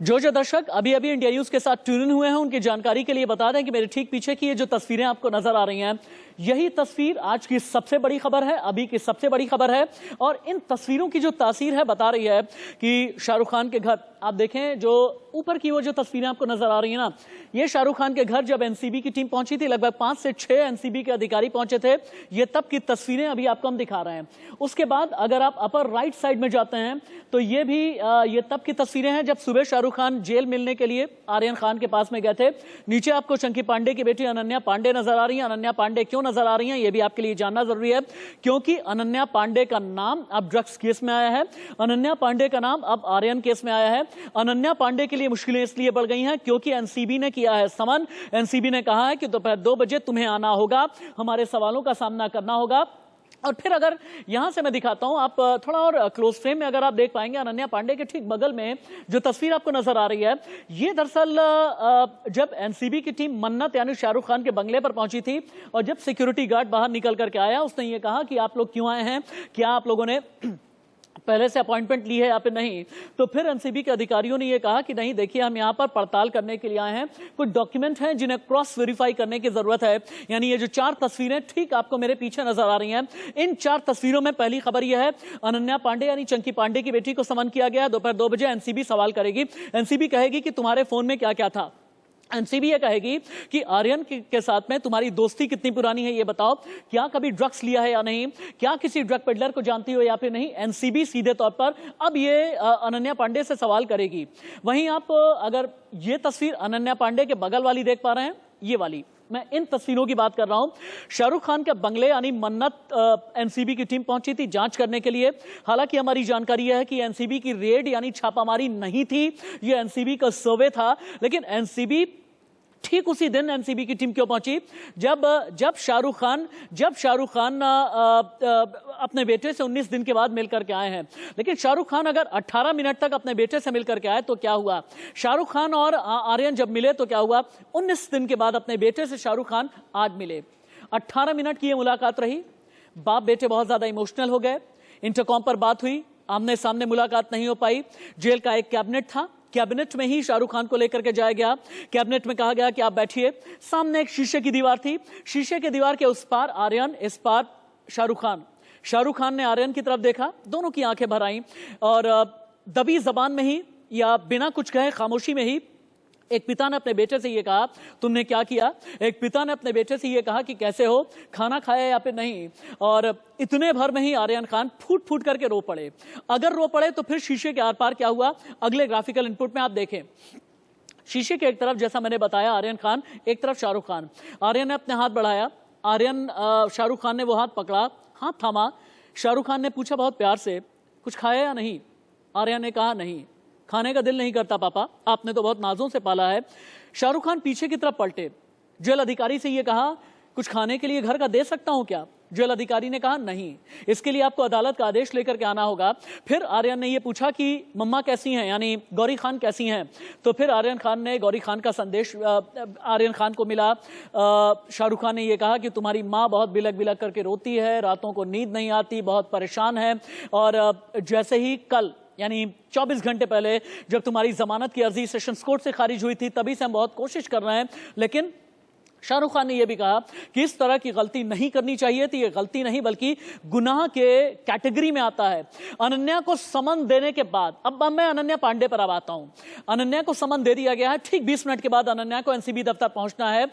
जो दर्शक अभी अभी इंडिया न्यूज के साथ ट्यून इन हुए हैं, उनकी जानकारी के लिए बता दें कि मेरे ठीक पीछे की ये जो तस्वीरें आपको नजर आ रही हैं, यही तस्वीर आज की सबसे बड़ी खबर है, अभी की सबसे बड़ी खबर है। और इन तस्वीरों की जो तासीर है बता रही है कि शाहरुख खान के घर, आप देखें जो ऊपर की वो जो तस्वीरें आपको नजर आ रही है ना, ये शाहरुख खान के घर जब एनसीबी की टीम पहुंची थी, लगभग 5 से 6 एनसीबी के अधिकारी पहुंचे थे। ये तब की तस्वीरें अभी आपको हम दिखा रहे हैं। उसके बाद अगर आप अपर राइट साइड में जाते हैं तो ये भी ये तब की तस्वीरें हैं जब सुबह शाहरुख खान जेल मिलने के लिए आर्यन खान के पास में गए थे। नीचे आपको चंकी पांडे की बेटी अनन्या पांडे नजर आ रही है। अनन्या पांडे क्यों नजर आ रही हैं, ये भी आपके लिए जानना जरूरी है, क्योंकि अनन्या पांडे का नाम अब ड्रग्स केस में आया है, अनन्या पांडे का नाम अब आर्यन केस में आया है। अनन्या पांडे के लिए मुश्किलें इसलिए बढ़ गई हैं क्योंकि एनसीबी ने किया है समन। एनसीबी ने कहा है कि दोपहर 2 बजे तुम्हें आना होगा, हमारे सवालों का सामना करना होगा। और फिर अगर यहां से मैं दिखाता हूं, आप थोड़ा और क्लोज फ्रेम में अगर आप देख पाएंगे, अनन्या पांडे के ठीक बगल में जो तस्वीर आपको नजर आ रही है, ये दरअसल जब एनसीबी की टीम मन्नत यानी शाहरुख खान के बंगले पर पहुंची थी और जब सिक्योरिटी गार्ड बाहर निकल करके आया, उसने ये कहा कि आप लोग क्यों आए हैं, क्या आप लोगों ने पहले से अपॉइंटमेंट ली है या फिर नहीं। तो फिर एनसीबी के अधिकारियों ने यह कहा कि नहीं, देखिए हम यहां पर पड़ताल करने के लिए आए हैं, कुछ डॉक्यूमेंट हैं जिन्हें क्रॉस वेरीफाई करने की जरूरत है। यानी ये जो 4 तस्वीरें ठीक आपको मेरे पीछे नजर आ रही हैं, इन 4 तस्वीरों में पहली खबर यह है, अनन्या पांडे यानी चंकी पांडे की बेटी को समन किया गया। दोपहर 2 बजे एनसीबी सवाल करेगी, एनसीबी कहेगी कि तुम्हारे फोन में क्या क्या था। एनसीबी ये कहेगी कि आर्यन के साथ में तुम्हारी दोस्ती कितनी पुरानी है, ये बताओ, क्या कभी ड्रग्स लिया है या नहीं, क्या किसी ड्रग पेडलर को जानती हो या फिर नहीं। एनसीबी सीधे तौर पर अब ये अनन्या पांडे से सवाल करेगी। वहीं आप अगर ये तस्वीर अनन्या पांडे के बगल वाली देख पा रहे हैं, ये वाली, मैं इन तस्वीरों की बात कर रहा हूं। शाहरुख खान के बंगले यानी मन्नत एनसीबी की टीम पहुंची थी जांच करने के लिए। हालांकि हमारी जानकारी है कि एनसीबी की रेड यानी छापामारी नहीं थी, ये एनसीबी का सर्वे था। लेकिन एनसीबी ठीक उसी दिन एनसीबी की टीम क्यों पहुंची, जब शाहरुख खान अपने बेटे से 19 दिन के बाद मिलकर के आए हैं। लेकिन शाहरुख खान अगर 18 मिनट तक अपने बेटे से मिलकर के आए तो क्या हुआ, शाहरुख खान और आर्यन जब मिले तो क्या हुआ, 19 दिन के बाद अपने बेटे से शाहरुख खान आज मिले। 18 मिनट की ये मुलाकात रही, बाप बेटे बहुत ज्यादा इमोशनल हो गए, इंटरकॉम पर बात हुई, आमने सामने मुलाकात नहीं हो पाई। जेल का एक कैबिनेट था, कैबिनेट में ही शाहरुख खान को लेकर के जाया गया। कैबिनेट में कहा गया कि आप बैठिए। सामने एक शीशे की दीवार थी, शीशे की दीवार के उस पार आर्यन, इस पार शाहरुख खान। शाहरुख खान ने आर्यन की तरफ देखा, दोनों की आंखें भर आईं और दबी जबान में ही या बिना कुछ कहे खामोशी में ही एक पिता ने अपने बेटे से ये कहा, तुमने क्या किया। एक पिता ने अपने बेटे से ये कहा कि कैसे हो, खाना खाया या फिर नहीं। और इतने भर में ही आर्यन खान फूट फूट करके रो पड़े। अगर रो पड़े तो फिर शीशे के आर पार क्या हुआ, अगले ग्राफिकल इनपुट में आप देखें। शीशे के एक तरफ जैसा मैंने बताया आर्यन खान, एक तरफ शाहरुख खान। आर्यन ने अपने हाथ बढ़ाया, शाहरुख खान ने वो हाथ पकड़ा, हाथ थामा। शाहरुख खान ने पूछा बहुत प्यार से, कुछ खाया या नहीं। आर्यन ने कहा नहीं, खाने का दिल नहीं करता पापा, आपने तो बहुत नाजों से पाला है। शाहरुख खान पीछे की तरफ पलटे, जेल अधिकारी से ये कहा, कुछ खाने के लिए घर का दे सकता हूं क्या। जेल अधिकारी ने कहा नहीं, इसके लिए आपको अदालत का आदेश लेकर के आना होगा। फिर आर्यन ने यह पूछा कि मम्मा कैसी हैं, यानी गौरी खान कैसी हैं। तो फिर आर्यन खान ने गौरी खान का संदेश आर्यन खान को मिला। शाहरुख खान ने यह कहा कि तुम्हारी माँ बहुत बिलक बिलक करके रोती है, रातों को नींद नहीं आती, बहुत परेशान है। और जैसे ही कल यानी 24 घंटे पहले जब तुम्हारी जमानत की अर्जी सेशंस कोर्ट से खारिज हुई थी, तभी से हम बहुत कोशिश कर रहे हैं। लेकिन शाहरुख खान ने यह भी कहा कि इस तरह की गलती नहीं करनी चाहिए थी, ये गलती नहीं बल्कि गुनाह के कैटेगरी में आता है। अनन्या को समन देने के बाद, अब मैं अनन्या पांडे पर अब आता हूं। अनन्या को समन दे दिया गया है, ठीक 20 मिनट के बाद अनन्या को एनसीबी दफ्तर पहुंचना है।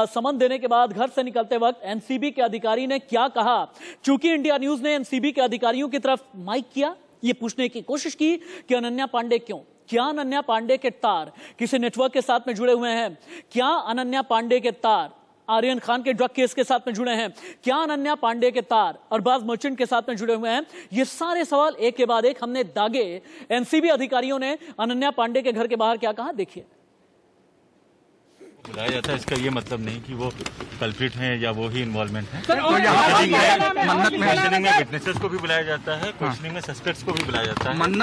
समन देने के बाद घर से निकलते वक्त एनसीबी के अधिकारी ने क्या कहा, चूंकि इंडिया न्यूज ने एनसीबी के अधिकारियों की तरफ माइक किया, ये पूछने की कोशिश की कि अनन्या पांडे क्यों, क्या अनन्या पांडे के तार किसी नेटवर्क के साथ में जुड़े हुए हैं, क्या अनन्या पांडे के तार आर्यन खान के ड्रग केस के साथ में जुड़े हैं, क्या अनन्या पांडे के तार अरबाज मर्चेंट के साथ में जुड़े हुए हैं। ये सारे सवाल एक के बाद एक हमने दागे। एनसीबी अधिकारियों ने अनन्या पांडे के घर के बाहर क्या कहा, देखिए। बुलाया जाता है, इसका ये मतलब नहीं कि वो कल्प्रिट हैं या वो ही इन्वॉल्वमेंट है। क्वेश्चनिंग में विटनेसेस को भी बुलाया जाता है, क्वेश्चनिंग में सस्पेक्ट्स को भी बुलाया जाता है।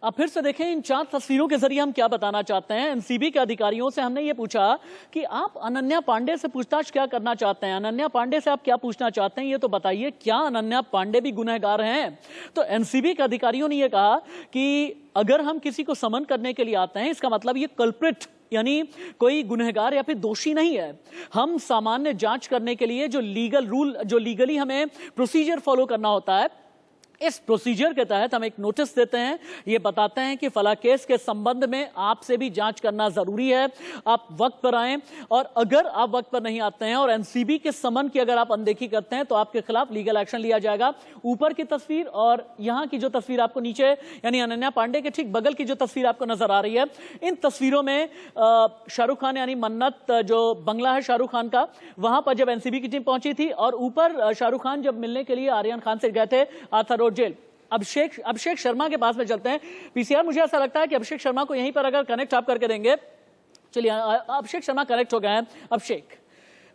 अब फिर से देखें इन 4 तस्वीरों के जरिए हम क्या बताना चाहते हैं। एनसीबी के अधिकारियों से हमने ये पूछा कि आप अनन्या पांडे से पूछताछ क्या करना चाहते हैं, अनन्या पांडे से आप क्या पूछना चाहते हैं, ये तो बताइए, क्या अनन्या पांडे भी गुनहगार हैं? तो एनसीबी के अधिकारियों ने यह कहा कि अगर हम किसी को समन करने के लिए आते हैं, इसका मतलब ये कल्प्रिट यानी कोई गुनहगार या फिर दोषी नहीं है। हम सामान्य जांच करने के लिए जो लीगल रूल, जो लीगली हमें प्रोसीजर फॉलो करना होता है, इस प्रोसीजर के तहत हम एक नोटिस देते हैं, ये बताते हैं कि फला केस के संबंध में आपसे भी जांच करना जरूरी है, आप वक्त पर आएं, और अगर आप वक्त पर नहीं आते हैं और एनसीबी के समन की अगर आप अनदेखी करते हैं तो आपके खिलाफ लीगल एक्शन लिया जाएगा। ऊपर की तस्वीर और यहां की जो तस्वीर आपको नीचे यानी अनन्या पांडे के ठीक बगल की जो तस्वीर आपको नजर आ रही है, इन तस्वीरों में शाहरुख खान यानी मन्नत जो बंगला है शाहरुख खान का, वहां पर जब एनसीबी की टीम पहुंची थी और ऊपर शाहरुख खान जब मिलने के लिए आर्यन खान से गए थे Arthur road jail. Abhishek Sharma के पास में चलते हैं। पीसीआर, मुझे ऐसा लगता है कि अभिषेक शर्मा को यहीं पर अगर कनेक्ट आप करके देंगे। चलिए, अभिषेक शर्मा कनेक्ट हो गए हैं। अभिषेक,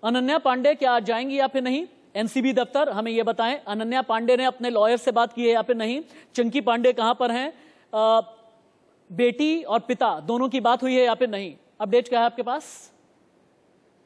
अनन्या पांडे क्या आज जाएंगी या फिर नहीं एनसीबी दफ्तर, हमें यह बताएं। अनन्या पांडे ने अपने लॉयर से बात की है या फिर नहीं? चंकी पांडे कहां पर हैं? बेटी और पिता दोनों की बात हुई है या फिर नहीं? अपडेट क्या है आपके पास?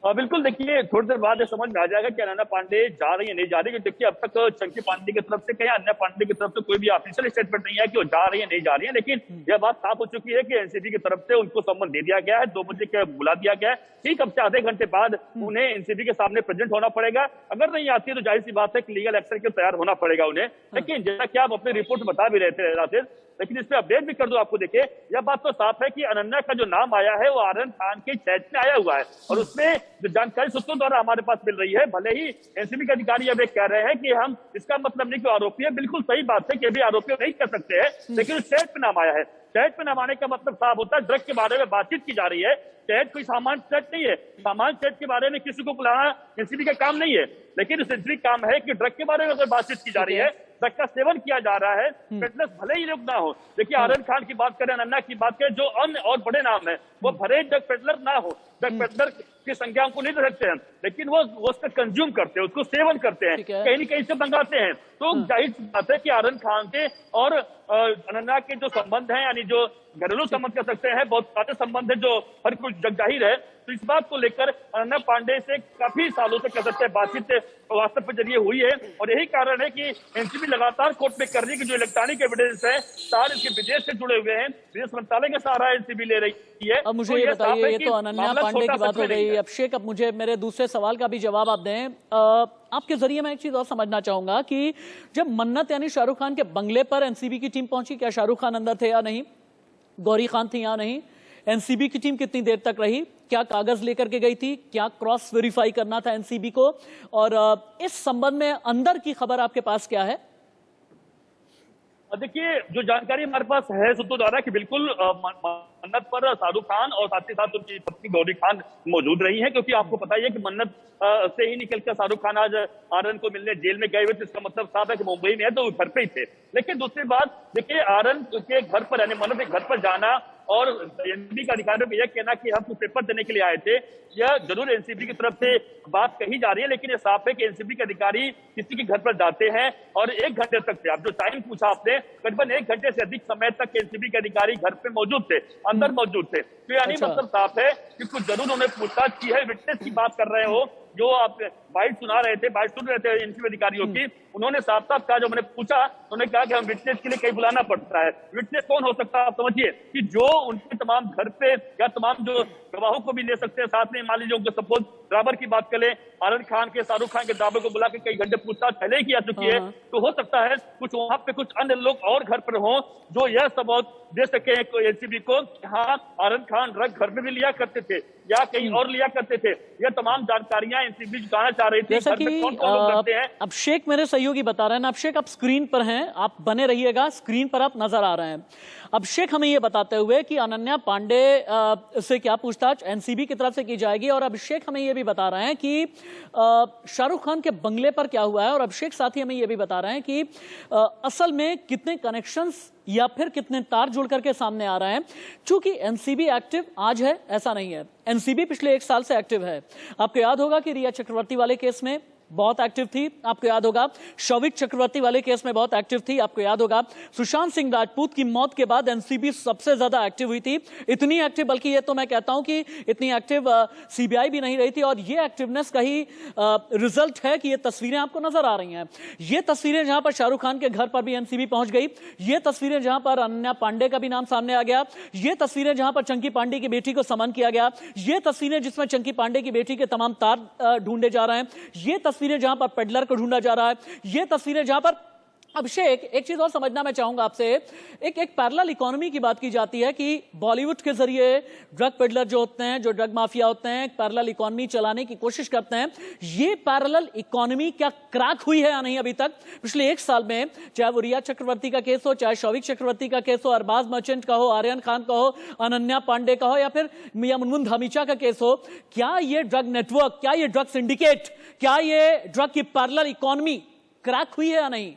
बिल्कुल, देखिए थोड़ी देर बाद समझ में आ जाएगा कि अनन्या पांडे जा रही है नहीं जा रही है। देखिए अब तक चंकी पांडे की तरफ से कहीं अनन्या पांडे की तरफ से कोई भी ऑफिशियल स्टेटमेंट नहीं है कि वो जा रही है नहीं जा रही है, लेकिन यह बात साफ हो चुकी है कि एनसीबी की तरफ से उनको सम्मन दे दिया गया है, 2 बजे के बुला दिया गया है। ठीक अब से आधे घंटे बाद उन्हें एनसीबी के सामने प्रेजेंट होना पड़ेगा। अगर नहीं आती है तो जाहिर सी बात है कि लीगल एक्शन के तैयार होना पड़ेगा उन्हें। लेकिन जैसा कि आप अपनी रिपोर्ट बता भी रहे थे राशिद, लेकिन इसमें अपडेट भी कर दो आपको। देखिए यह बात तो साफ है कि अनन्या का जो नाम आया है वो आर्यन खान के चैट में आया हुआ है, और उसमें जो जानकारी सूत्रों द्वारा हमारे पास मिल रही है, भले ही एनसीबी के अधिकारी अब कह रहे हैं कि हम इसका मतलब नहीं कि आरोपी है, बिल्कुल सही बात है कि अभी आरोपी नहीं कर सकते हैं, लेकिन चैट में नाम आया है। चैट में नाम आने का मतलब साफ होता है ड्रग के बारे में बातचीत की जा रही है। चैट कोई सामान्य चैट नहीं है, सामान्य चैट के बारे में किसी को बुलाना एनसीबी का काम नहीं है, लेकिन एनसीबी काम है कि ड्रग के बारे में अगर बातचीत की जा रही है, ड्रग का सेवन किया जा रहा है, फिटनेस भले ही लोग ना हो। देखिए आर्यन खान की बात करें, अनन्या की बात करें, जो अन्य और बड़े नाम है वो भले ड्रग पेडलर ना हो, ड्रग पेडलर की संख्या उनको नहीं रखते हैं, लेकिन वो उसका कंज्यूम करते हैं, उसको सेवन करते हैं, कहीं न कहीं से मंगाते हैं। तो जाहिर बात है कि आर्यन खान के और अनन्या के जो संबंध हैं, यानी जो घरेलू संबंध कह सकते हैं, बहुत सारे संबंध है जो हर कोई जग जाहिर है। तो इस बात को लेकर अनन्या पांडे से काफी सालों से कह सकते हैं बातचीत व्हाट्सएप के जरिए हुई है, और यही कारण है कि एनसीबी लगातार कोर्ट में कर रही है कि जो इलेक्ट्रॉनिक एविडेंस है सारे इसके विदेश से जुड़े हुए हैं, विदेश मंत्रालय का सहारा एनसीबी ले रही है। अब मुझे ये बताइए, ये तो अनन्या पांडे की बात हो गई। अभिषेक, अब मुझे मेरे दूसरे सवाल का भी जवाब आप दें। आपके जरिए मैं एक चीज और समझना चाहूंगा कि जब मन्नत यानी शाहरुख खान के बंगले पर एनसीबी की टीम पहुंची, क्या शाहरुख खान अंदर थे या नहीं? गौरी खान थी या नहीं? एनसीबी की टीम कितनी देर तक रही? क्या कागज लेकर के गई थी? क्या क्रॉस वेरीफाई करना था एनसीबी को? और इस संबंध में अंदर की खबर आपके पास क्या है? देखिए जो जानकारी हमारे पास है सूत्रों द्वारा कि बिल्कुल मन्नत पर शाहरुख खान और साथ ही साथ उनकी पत्नी गौरी खान मौजूद रही हैं, क्योंकि आपको पता ही है कि मन्नत से ही निकलकर शाहरुख खान आज आर्यन को मिलने जेल में गए हुए थे। इसका मतलब साफ है कि मुंबई में है तो घर पे ही थे। लेकिन दूसरी बात देखिए, आर्यन के घर पर यानी मन्नत के घर पर जाना और एनसीबी के अधिकारियों को यह कहना कि हम कुछ पेपर देने के लिए आए थे, यह जरूर एनसीबी की तरफ से बात कही जा रही है, लेकिन यह साफ है कि एनसीबी के अधिकारी किसी के घर पर जाते हैं और 1 घंटे तक थे। आप जो टाइम पूछा आपने, करीबन 1 घंटे से अधिक समय तक एनसीबी के अधिकारी घर पे मौजूद थे, अंदर मौजूद थे। तो यानी मतलब साफ है कि कुछ जरूर उन्होंने पूछताछ की है। विटनेस की बात कर रहे हो, जो आप बाइट सुना रहे थे, बाइट सुन रहे थे एनसीबी अधिकारियों की, उन्होंने साफ साफ कहा, जो मैंने पूछा उन्होंने कहा कि हम विटनेस के लिए कहीं बुलाना पड़ता है। विटनेस कौन हो सकता है आप समझिए, कि जो उनके तमाम घर पे या तमाम जो गवाहों को भी ले सकते हैं, साथ में मान लीजिए उनके सपोज ड्राइवर की बात करें, आर्यन खान के शाहरुख खान के ड्राइवर को बुला के कई घंटे पूछताछ पहले ही की जा चुकी है। तो हो सकता है कुछ वहां पे कुछ अन्य लोग और घर पर हों जो यह सबूत दे सके एनसीबी को, हाँ आर्यन खान ड्रग घर में भी लिया करते थे या कहीं और लिया करते थे। यह तमाम जानकारियां एनसीबी जुटाना चाह रही थी। जैसा कि अभिषेक मेरे सहयोगी बता रहे हैं, अभिषेक आप स्क्रीन पर हैं, आप बने रहिएगा, स्क्रीन पर आप नजर आ रहे हैं। अभिषेक हमें यह बताते हुए कि अनन्या पांडे से क्या पूछताछ एनसीबी की तरफ से की जाएगी, और अभिषेक हमें यह भी बता रहे हैं कि शाहरुख खान के बंगले पर क्या हुआ है, और अभिषेक साथ ही हमें यह भी बता रहे हैं कि असल में कितने कनेक्शंस या फिर कितने तार जुड़ करके सामने आ रहे हैं। चूंकि एनसीबी एक्टिव आज है ऐसा नहीं है, एनसीबी पिछले 1 साल से एक्टिव है। आपको याद होगा कि रिया चक्रवर्ती वाले केस में बहुत एक्टिव थी, आपको याद होगा। शौविक चक्रवर्ती वाले केस में बहुत एक्टिव थी, आपको याद होगा। सुशांत सिंह राजपूत की मौत के बाद एनसीबी सबसे ज्यादा एक्टिव हुई थी। इतनी एक्टिव, बल्कि ये तो मैं कहता हूं कि इतनी एक्टिव सीबीआई भी नहीं रही थी। और ये एक्टिवनेस का ही रिजल्ट है कि ये तस्वीरें आपको नजर आ रही हैं। ये तस्वीरें जहां पर शाहरुख खान के घर पर भी एनसीबी पहुंच गई, ये तस्वीरें जहां पर अनन्या पांडे का भी नाम सामने आ गया, ये तस्वीरें जहां पर चंकी पांडे की बेटी को समन किया गया, ये तस्वीरें जिसमें चंकी पांडे की बेटी के तमाम तार ढूंढे जा रहे हैं, ये तस्वीरें जहां पर पेडलर को ढूंढा जा रहा है, ये तस्वीरें जहां पर अभिषेक, एक चीज और समझना मैं चाहूंगा आपसे। एक पैरेलल इकोनॉमी की बात की जाती है कि बॉलीवुड के जरिए ड्रग पेडलर जो होते हैं, जो ड्रग माफिया होते हैं, एक पैरेलल इकोनॉमी चलाने की कोशिश करते हैं। ये पैरेलल इकोनॉमी क्या क्रैक हुई है या नहीं अभी तक? पिछले 1 साल में, चाहे वो रिया चक्रवर्ती का केस हो, चाहे शौविक चक्रवर्ती का केस हो, अरबाज मर्चेंट का हो, आर्यन खान का हो, अनन्या पांडे का हो, या फिर मियां मुनमुन धामीचा का केस हो, क्या ये ड्रग नेटवर्क, क्या ये ड्रग सिंडिकेट, क्या ये ड्रग की पैरेलल इकोनॉमी क्रैक हुई है या नहीं?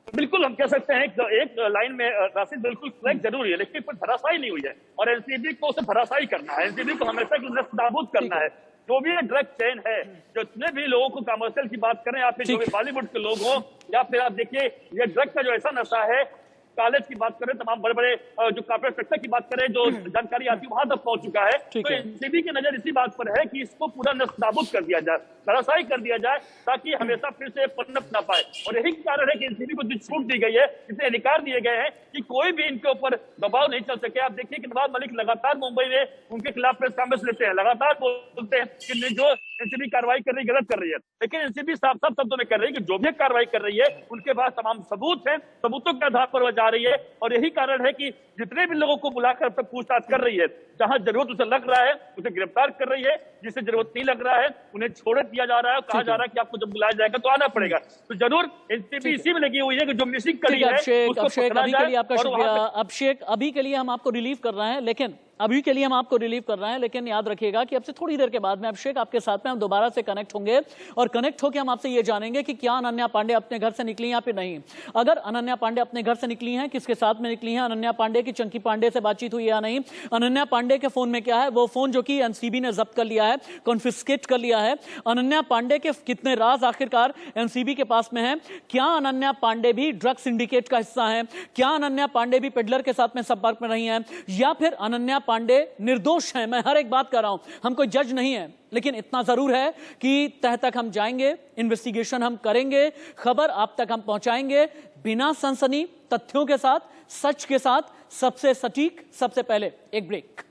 बिल्कुल हम कह सकते हैं एक लाइन में राशिद, बिल्कुल क्रैक जरूर है, लेकिन पर धराशायी नहीं हुई है। और एनसीबी को उसे धराशायी करना है, एनसीबी को हमेशा नाबूद करना है। जो भी ड्रग चेन है, जितने भी लोगों को कमर्शियल की बात करें, या फिर जो भी बॉलीवुड के लोग हों, या फिर आप देखिए ये ड्रग का जो ऐसा नशा है, कॉलेज की बात करें, तमाम बड़े बड़े जो कॉर्पोरेट सेक्टर की बात करें, जो जानकारी आती है वहां तक पहुंच चुका है। तो एनसीबी की नजर इसी बात पर है कि इसको पूरा नाबूद कर दिया जाए, धराशायी कर दिया जाए, ताकि हमेशा फिर से पनप ना पाए। और यही कारण है कि एनसीबी को जो छूट दी गई है, इसे अधिकार दिए गए हैं कि कोई भी इनके ऊपर दबाव नहीं चल सके। आप देखिए कि नवाब मलिक लगातार मुंबई में उनके खिलाफ प्रेस कॉन्फ्रेंस लेते हैं, लगातार बोलते हैं कि जो एनसीबी कार्रवाई कर रही है गलत कर रही है, लेकिन एनसीबी साफ साफ शब्दों में कर रही है कि जो भी कार्रवाई कर रही है उनके पास तमाम सबूत हैं, सबूतों के आधार पर वह जा रही है। और यही कारण है कि जितने भी लोगों को बुलाकर अब तक पूछताछ कर रही है, जहां जरूरत उसे लग रहा है उसे गिरफ्तार कर रही है, जिसे जरूरत नहीं लग रहा है उन्हें छोड़ दिया जा रहा है, कहा जा रहा है कि आपको जब बुलाया जाएगा तो आना पड़ेगा। तो जरूर एनसीबी इसी में लगी हुई है कि जो मिसिंग कड़ी है उसको पकड़ा जाए। आपका शुक्रिया अभिषेक। अभी के लिए हम आपको रिलीव कर रहे हैं, लेकिन याद रखिएगा कि अब से थोड़ी देर के बाद में अभिषेक आपके साथ में हम दोबारा से कनेक्ट होंगे, और कनेक्ट होकर हम आपसे ये जानेंगे कि क्या अनन्या पांडे अपने घर से निकली या फिर नहीं। अगर अनन्या पांडे अपने घर से निकली हैं, किसके साथ में निकली हैं, अनन्या पांडे की चंकी पांडे से बातचीत हुई या नहीं, अनन्या पांडे के फोन में क्या है, वो फोन जो कि एनसीबी ने जब्त कर लिया है, कॉन्फिस्केट कर लिया है, अनन्या पांडे के कितने राज आखिरकार एनसीबी के पास में है, क्या अनन्या पांडे भी ड्रग सिंडिकेट का हिस्सा है, क्या अनन्या पांडे भी पेडलर के साथ में संपर्क में नहीं है, या फिर अनन्या पांडे निर्दोष हैं। मैं हर एक बात कर रहा हूं, हम कोई जज नहीं है, लेकिन इतना जरूर है कि तह तक हम जाएंगे, इन्वेस्टिगेशन हम करेंगे, खबर आप तक हम पहुंचाएंगे, बिना सनसनी, तथ्यों के साथ, सच के साथ, सबसे सटीक, सबसे पहले। एक ब्रेक।